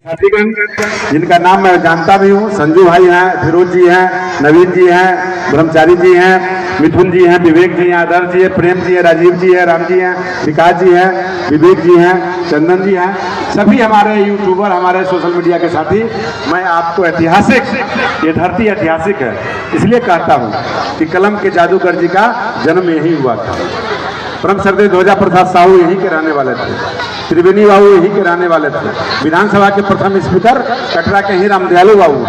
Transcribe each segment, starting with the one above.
साथीगण जिनका नाम मैं जानता भी हूँ, संजू भाई हैं, फिरोज जी हैं, नवीन जी हैं, ब्रह्मचारी जी हैं, मिथुन जी हैं, विवेक जी हैं, आदर्श जी हैं, प्रेम जी हैं, राजीव जी हैं, राम जी हैं, विकास जी हैं, विवेक जी हैं, चंदन जी हैं, सभी हमारे यूट्यूबर, हमारे सोशल मीडिया के साथी। मैं आपको ऐतिहासिक, ये धरती ऐतिहासिक है इसलिए कहता हूँ कि कलम के जादूगर जी का जन्म यही हुआ था। परम श्रद्धेय ध्वजा प्रसाद साहू यहीं के रहने वाले थे, त्रिवेणी बाबू यहीं के रहने वाले थे, विधानसभा के प्रथम स्पीकर कटरा के ही रामदयालु बाबू,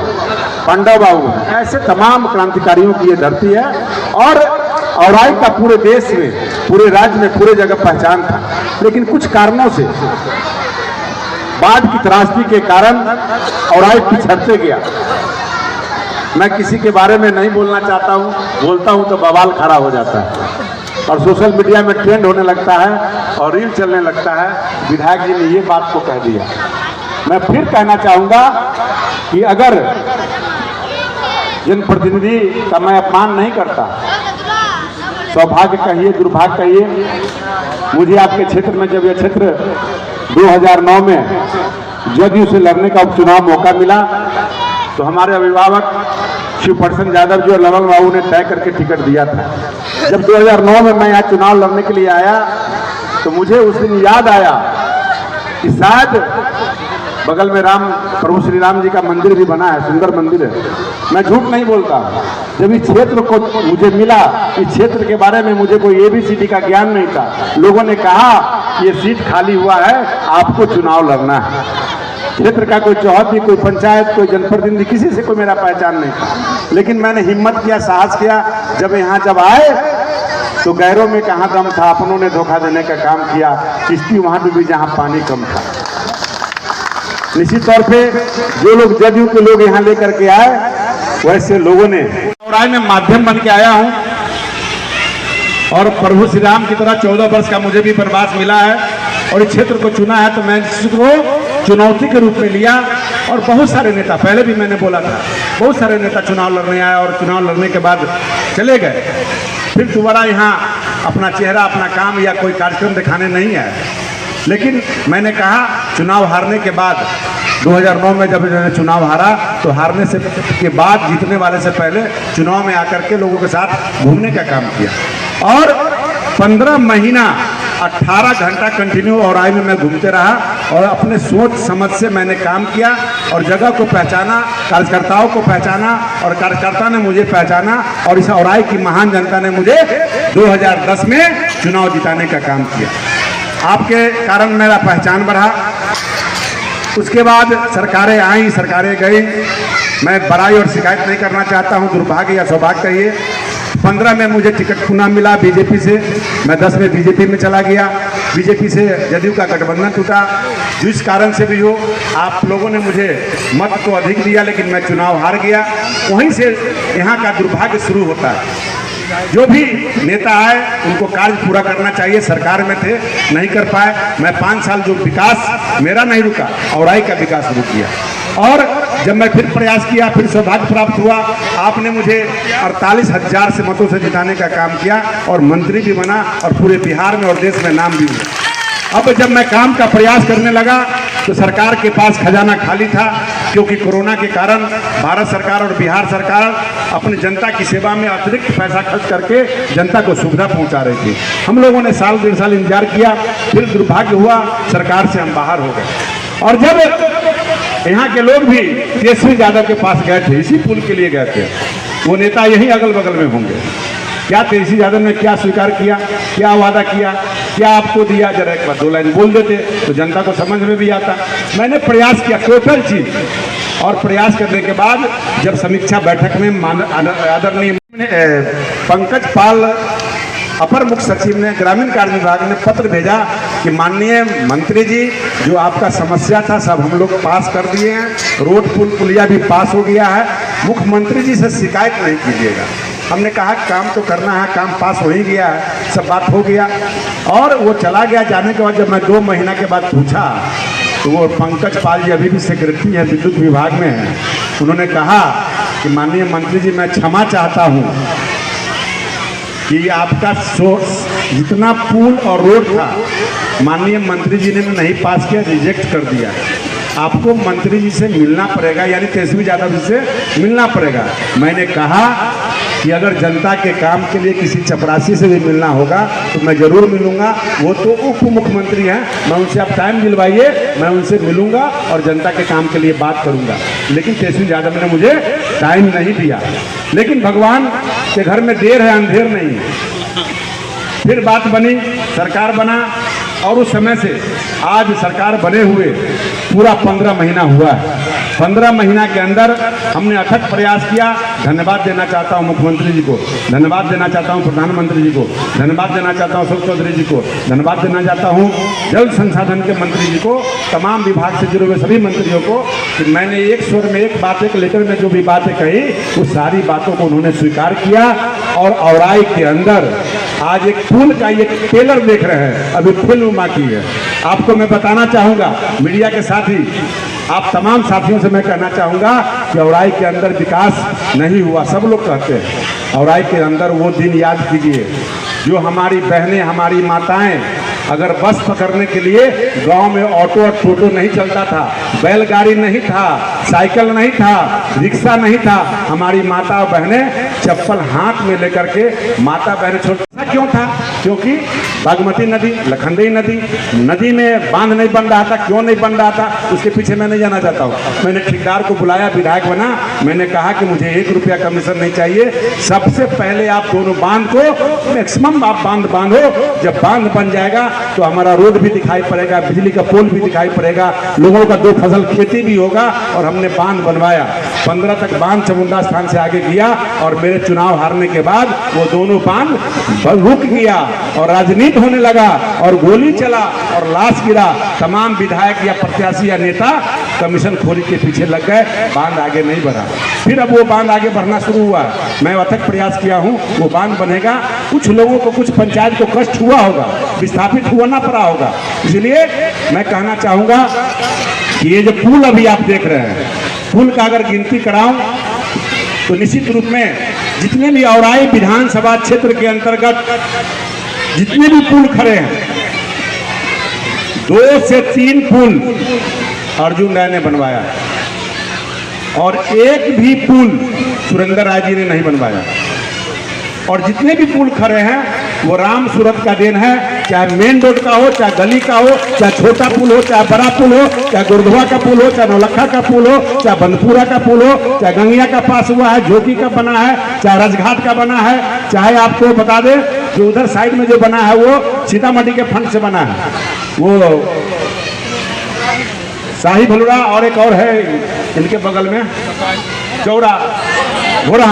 पांडव बाबू, ऐसे तमाम क्रांतिकारियों की ये धरती है। और औराई का पूरे देश में, पूरे राज्य में, पूरे जगह पहचान था, लेकिन कुछ कारणों से, बाढ़ की त्रासदी के कारण औराई पिछड़ते गया। मैं किसी के बारे में नहीं बोलना चाहता हूँ, बोलता हूँ तो बवाल खड़ा हो जाता है और सोशल मीडिया में ट्रेंड होने लगता है और रील चलने लगता है। विधायक जी ने ये बात को कह दिया। मैं फिर कहना चाहूँगा कि अगर जनप्रतिनिधि का मैं अपमान नहीं करता, सौभाग्य कहिए, दुर्भाग्य कहिए, मुझे आपके क्षेत्र में जब यह क्षेत्र 2009 में जदयू से लड़ने का उपचुनाव मौका मिला तो हमारे अभिभावक शिव प्रसन्न यादव जी और लवंग बाबू ने तय करके टिकट दिया था। जब 2009 में मैं यहाँ चुनाव लड़ने के लिए आया तो मुझे उस दिन याद आया कि शायद बगल में प्रभु श्री राम जी का मंदिर भी बना है, सुंदर मंदिर है। मैं झूठ नहीं बोलता। जब इस क्षेत्र को मुझे मिला, इस क्षेत्र के बारे में मुझे कोई ABCD का ज्ञान नहीं था, लोगों ने कहा ये सीट खाली हुआ है, आपको चुनाव लड़ना है। क्षेत्र का कोई चौहदी, कोई पंचायत, कोई जनप्रतिनिधि, किसी से कोई मेरा पहचान नहीं था, लेकिन मैंने हिम्मत किया, साहस किया। जब आए तो गैरों में कहाँ दम था, अपनों ने धोखा देने का काम किया। किश्ती वहां डूबी जहां पानी कम था। निश्चित तौर पे जो लोग जदयू के लोग यहाँ लेकर के आए, वैसे लोगों ने, और मैं माध्यम बन के आया हूँ और प्रभु श्री राम की तरह 14 वर्ष का मुझे भी वनवास मिला है और इस क्षेत्र को चुना है, तो मैं इसको चुनौती के रूप में लिया। और बहुत सारे नेता, पहले भी मैंने बोला था, बहुत सारे नेता चुनाव लड़ने आए और चुनाव लड़ने के बाद चले गए, फिर दोबारा यहाँ अपना चेहरा, अपना काम या कोई कार्यक्रम दिखाने नहीं आए। लेकिन मैंने कहा चुनाव हारने के बाद 2009 में जब मैंने चुनाव हारा तो हारने से के बाद जीतने वाले से पहले चुनाव में आकर के लोगों के साथ घूमने का काम किया और 15 महीना 18 घंटा कंटिन्यू औराई में मैं घूमते रहा और अपने सोच समझ से मैंने काम किया और जगह को पहचाना, कार्यकर्ताओं को पहचाना और कार्यकर्ता ने मुझे पहचाना और इस औराई की महान जनता ने मुझे 2010 में चुनाव जिताने का काम किया। आपके कारण मेरा पहचान बढ़ा। उसके बाद सरकारें आई, सरकारें गई। मैं बड़ाई और शिकायत नहीं करना चाहता हूँ, दुर्भाग्य या सौभाग्य कहिए। 15 में मुझे टिकट पुनः मिला बीजेपी से, मैं 10 में बीजेपी में चला गया। बीजेपी से जदयू का गठबंधन टूटा। जिस कारण से भी हो, आप लोगों ने मुझे मत तो अधिक दिया, लेकिन मैं चुनाव हार गया। वहीं से यहाँ का दुर्भाग्य शुरू होता है। जो भी नेता आए उनको कार्य पूरा करना चाहिए। सरकार में थे, नहीं कर पाए। मैं 5 साल जो विकास मेरा नहीं रुका, औराई का विकास शुरू किया और जब मैं फिर प्रयास किया, फिर सौभाग्य प्राप्त हुआ। आपने मुझे 48,000 से मतों से जिताने का काम किया और मंत्री भी बना और पूरे बिहार में और देश में नाम भी हुआ। अब जब मैं काम का प्रयास करने लगा तो सरकार के पास खजाना खाली था, क्योंकि कोरोना के कारण भारत सरकार और बिहार सरकार अपनी जनता की सेवा में अतिरिक्त पैसा खर्च करके जनता को सुविधा पहुंचा रही थी। हम लोगों ने साल 1.5 साल इंतजार किया, फिर दुर्भाग्य हुआ, सरकार से हम बाहर हो गए। और जब यहाँ के लोग भी तेजस्वी यादव के पास गए थे, इसी पुल के लिए गए थे, वो नेता यही अगल बगल में होंगे, क्या तेजस्वी यादव ने क्या स्वीकार किया, क्या वादा किया, क्या आपको दिया, जरा एक बार 2 लाइन बोल देते तो जनता को समझ में भी आता। मैंने प्रयास किया टोटल चीज, और प्रयास करने के बाद जब समीक्षा बैठक में आदरणीय पंकज पाल अपर मुख्य सचिव ने, ग्रामीण कार्य विभाग ने पत्र भेजा कि माननीय मंत्री जी, जो आपका समस्या था सब हम लोग पास कर दिए हैं, रोड पुल पुलिया भी पास हो गया है, मुख्यमंत्री जी से शिकायत नहीं कीजिएगा। हमने कहा काम तो करना है, काम पास हो ही गया है, सब बात हो गया। और वो चला गया। जाने के बाद जब मैं 2 महीना के बाद पूछा तो वो पंकज पाल जी अभी भी सेक्रेटरी है, विद्युत विभाग में है। उन्होंने कहा कि माननीय मंत्री जी, मैं क्षमा चाहता हूँ कि आपका जितना पुल और रोड था माननीय मंत्री जी ने नहीं पास किया, रिजेक्ट कर दिया। आपको मंत्री जी से मिलना पड़ेगा, यानी तेजस्वी यादव जी से मिलना पड़ेगा। मैंने कहा कि अगर जनता के काम के लिए किसी चपरासी से भी मिलना होगा तो मैं जरूर मिलूंगा। वो तो उप मुख्यमंत्री हैं, मैं उनसे आप टाइम दिलवाइए, मैं उनसे मिलूंगा और जनता के काम के लिए बात करूंगा। लेकिन तेजस्वी यादव ने मुझे टाइम नहीं दिया। लेकिन भगवान के घर में देर है अंधेर नहीं है। फिर बात बनी, सरकार बना, और उस समय से आज सरकार बने हुए पूरा 15 महीना हुआ है। 15 महीना के अंदर हमने अथक प्रयास किया। धन्यवाद देना चाहता हूं मुख्यमंत्री जी को, धन्यवाद देना चाहता हूं प्रधानमंत्री जी को, धन्यवाद देना चाहता हूं अशोक चौधरी जी को, धन्यवाद देना चाहता हूं जल संसाधन के मंत्री जी को, तमाम विभाग से जुड़े हुए सभी मंत्रियों को कि मैंने एक स्वर में एक बात, एक लेटर में जो भी बातें कही वो सारी बातों को उन्होंने स्वीकार किया। और औराई के अंदर आज एक फूल का ये ट्रेलर देख रहे हैं, अभी फिल्म बाकी है। आपको मैं बताना चाहूँगा, मीडिया के साथी, आप तमाम साथियों से मैं कहना चाहूँगा कि औराई के अंदर विकास नहीं हुआ। सब लोग कहते हैं औराई के अंदर वो दिन याद कीजिए जो हमारी बहनें, हमारी माताएं अगर बस पकड़ने के लिए गांव में ऑटो और टोटो नहीं चलता था, बैलगाड़ी नहीं था, साइकिल नहीं था, रिक्शा नहीं था, हमारी माता और बहनें चप्पल हाथ में लेकर के माता बहनें छोड़। क्यों था? क्योंकि बागमती नदी, लखनदेई नदी में बांध नहीं बन रहा था। क्यों नहीं बन रहा था उसके पीछे मैं नहीं जाना चाहता हूँ। मैंने ठेकेदार को बुलाया, विधायक बना, मैंने कहा कि मुझे 1 रुपया कमीशन नहीं चाहिए। सबसे पहले आप दोनों बांध को मैक्सिमम आप बांधो। जब बांध बन जाएगा तो हमारा रोड भी दिखाई पड़ेगा, बिजली का पोल भी दिखाई पड़ेगा, लोगों का 2 फसल खेती भी होगा। और हमने बांध बनवाया। 15 तक बांध चामुंडा स्थान से आगे गया और मेरे चुनाव हारने के बाद वो दोनों बांध रुक गया और राजनीति होने लगा और गोली चला और लाश गिरा। तमाम विधायक या प्रत्याशी या नेता कमीशन खोरी के पीछे लग गए, बांध आगे नहीं बढ़ा। फिर अब वो बांध आगे बढ़ना शुरू हुआ। मैं अथक प्रयास किया हूँ, वो बांध बनेगा। कुछ लोगों को, कुछ पंचायत को कष्ट हुआ होगा, विस्थापित होना पड़ा होगा। इसलिए मैं कहना चाहूँगा कि ये जो पुल अभी आप देख रहे हैं, पुल का अगर गिनती कराऊं तो निश्चित रूप में जितने भी औराई विधानसभा क्षेत्र के अंतर्गत जितने भी पुल खड़े हैं, 2 से 3 पुल अर्जुन राय ने बनवाया और एक भी पुल सुरेंद्र राय जी ने नहीं बनवाया। और जितने भी पुल खड़े हैं वो राम सूरत का देन है। चाहे मेन रोड का हो, चाहे गली का हो, चाहे छोटा पुल हो, चाहे बड़ा पुल हो, चाहे गुरुद्वा का पुल हो, चाहे नौलखा का पुल हो, चाहे बंदपुरा का पुल हो, चाहे गंगिया का पास हुआ है, झोंकी का बना है, चाहे राजघाट का बना है, चाहे आपको बता दें जो उधर साइड में जो बना है वो सीतामढ़ी के फंड से बना है, वो शाही भलुरा और एक और है इनके बगल में चौरा घोड़ा।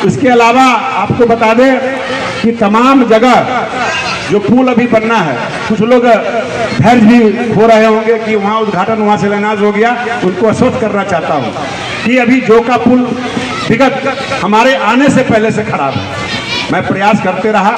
इसके अलावा आपको बता दें कि तमाम जगह जो पुल अभी बनना है, कुछ लोग धैर्य भी हो रहे होंगे कि वहाँ उद्घाटन, वहाँ शिलान्यास हो गया, उनको आश्वस्त करना चाहता हूँ कि अभी जो का पुल विगत हमारे आने से पहले से खराब है। मैं प्रयास करते रहा,